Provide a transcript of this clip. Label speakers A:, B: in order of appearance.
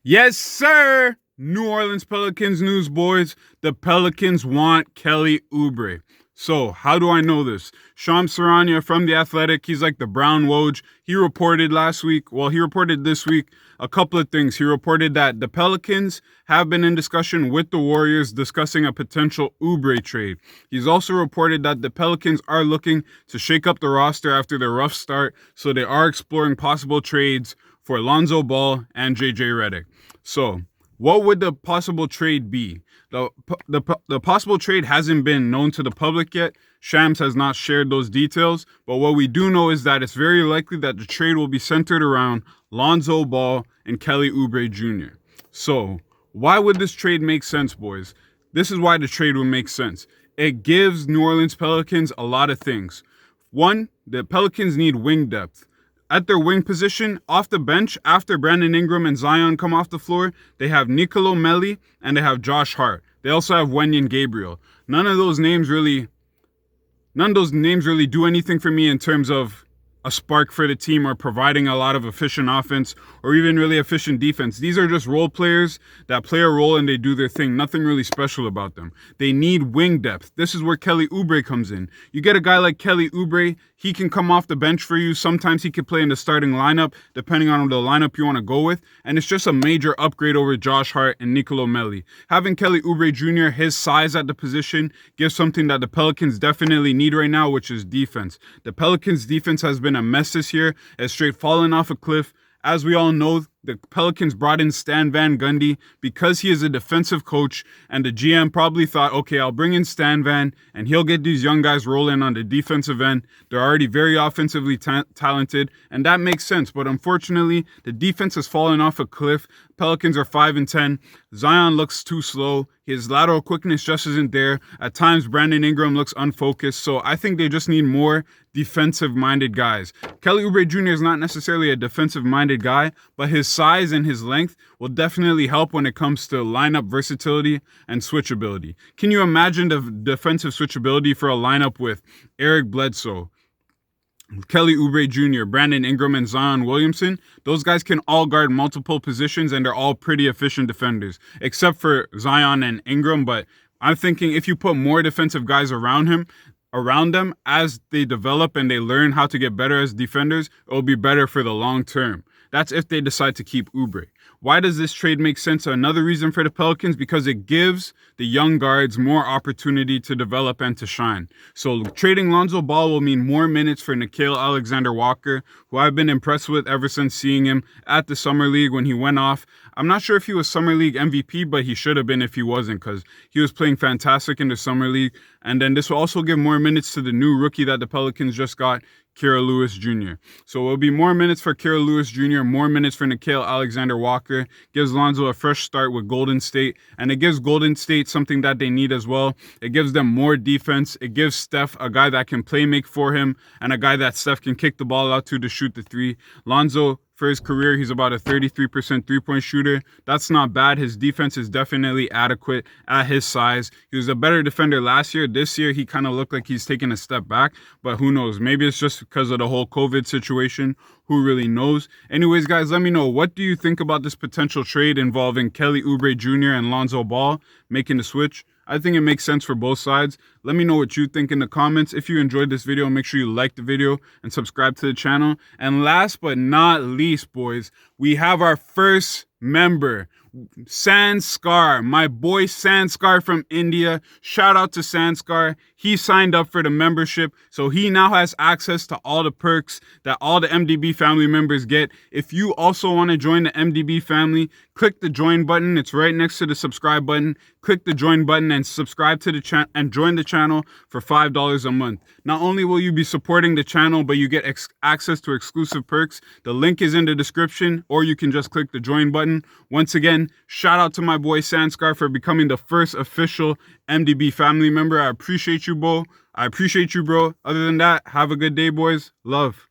A: Yes, sir! New Orleans Pelicans news, boys. The Pelicans want Kelly Oubre. So, how do I know this? Shams Charania from The Athletic, he's like the Brown Woj. He reported this week a couple of things. He reported that the Pelicans have been in discussion with the Warriors discussing a potential Oubre trade. He's also reported that the Pelicans are looking to shake up the roster after their rough start, so they are exploring possible trades for Lonzo Ball and JJ Redick. So, what would the possible trade be? The possible trade hasn't been known to the public yet. Shams has not shared those details, but what we do know is that it's very likely that the trade will be centered around Lonzo Ball and Kelly Oubre Jr. So, why would this trade make sense, boys? This is why the trade would make sense. It gives New Orleans Pelicans a lot of things. One, the Pelicans need wing depth. At their wing position, off the bench, after Brandon Ingram and Zion come off the floor, they have Nicolo Melli and they have Josh Hart. They also have Wenyen Gabriel. None of those names really do anything for me in terms of a spark for the team or providing a lot of efficient offense or even really efficient defense. These are just role players that play a role and they do their thing. Nothing really special about them. They need wing depth. This is where Kelly Oubre comes in. You get a guy like Kelly Oubre, he can come off the bench for you. Sometimes he could play in the starting lineup, depending on the lineup you want to go with. And it's just a major upgrade over Josh Hart and Nicolo Melli. Having Kelly Oubre Jr., his size at the position, gives something that the Pelicans definitely need right now, which is defense. The Pelicans' defense has been a mess this year. It's straight fallen off a cliff. As we all know, the Pelicans brought in Stan Van Gundy because he is a defensive coach, and the GM probably thought, okay, I'll bring in Stan Van, and he'll get these young guys rolling on the defensive end. They're already very offensively talented, and that makes sense. But unfortunately, the defense has fallen off a cliff. Pelicans are 5-10. Zion looks too slow. His lateral quickness just isn't there. At times, Brandon Ingram looks unfocused. So I think they just need more defensive-minded guys. Kelly Oubre Jr. is not necessarily a defensive-minded guy, but his size and his length will definitely help when it comes to lineup versatility and switchability. Can you imagine the defensive switchability for a lineup with Eric Bledsoe, Kelly Oubre Jr., Brandon Ingram, and Zion Williamson? Those guys can all guard multiple positions, and they're all pretty efficient defenders, except for Zion and Ingram. But I'm thinking if you put more defensive guys around them as they develop and they learn how to get better as defenders, it'll be better for the long term. That's if they decide to keep Oubre. Why does this trade make sense? Another reason for the Pelicans, because it gives the young guards more opportunity to develop and to shine. So trading Lonzo Ball will mean more minutes for Nickeil Alexander-Walker, who I've been impressed with ever since seeing him at the Summer League when he went off. I'm not sure if he was Summer League MVP, but he should have been if he wasn't, because he was playing fantastic in the Summer League. And then this will also give more minutes to the new rookie that the Pelicans just got, Kira Lewis Jr. So it will be more minutes for Kira Lewis Jr., more minutes for Nickeil Alexander-Walker. Gives Lonzo a fresh start with Golden State, and it gives Golden State something that they need as well. It gives them more defense. It gives Steph a guy that can play make for him and a guy that Steph can kick the ball out to shoot the three. Lonzo, for his career, he's about a 33% three-point shooter. That's not bad. His defense is definitely adequate at his size. He was a better defender last year. This year, he kind of looked like he's taking a step back, but who knows? Maybe it's just because of the whole COVID situation. Who really knows? Anyways, guys, let me know. What do you think about this potential trade involving Kelly Oubre Jr. and Lonzo Ball making the switch? I think it makes sense for both sides. Let me know what you think in the comments. If you enjoyed this video, make sure you like the video and subscribe to the channel. And last but not least, boys, we have our first member, Sanskar, my boy Sanskar from India. Shout out to Sanskar. He signed up for the membership, so he now has access to all the perks that all the MDB family members get. If you also want to join the MDB family, click the join button. It's right next to the subscribe button. Click the join button and subscribe to the channel and join the channel for $5 a month. Not only will you be supporting the channel, but you get access to exclusive perks. The link is in the description, or you can just click the join button. Once again, shout out to my boy Sanskar for becoming the first official MDB family member. I appreciate you, bro. Other than that, have a good day, boys. Love.